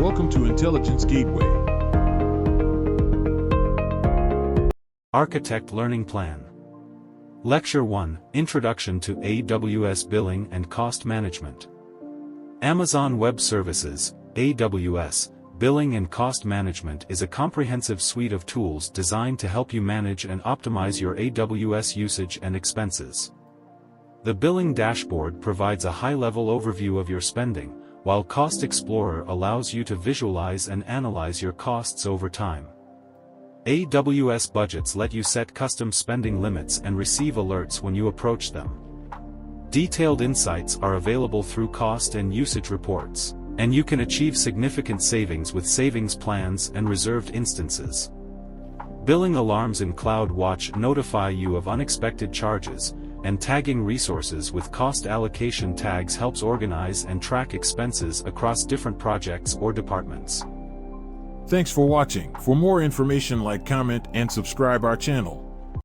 Welcome to Intelligence Gateway. Architect Learning Plan. Lecture 1, Introduction to AWS Billing and Cost Management. Amazon Web Services, AWS, Billing and Cost Management is a comprehensive suite of tools designed to help you manage and optimize your AWS usage and expenses. The Billing Dashboard provides a high-level overview of your spending, while Cost Explorer allows you to visualize and analyze your costs over time. AWS budgets let you set custom spending limits and receive alerts when you approach them. Detailed insights are available through cost and usage reports, and you can achieve significant savings with savings plans and reserved instances. Billing alarms in CloudWatch notify you of unexpected charges, and tagging resources with cost allocation tags helps organize and track expenses across different projects or departments. Thanks for watching. For more information, like, comment, and subscribe our channel.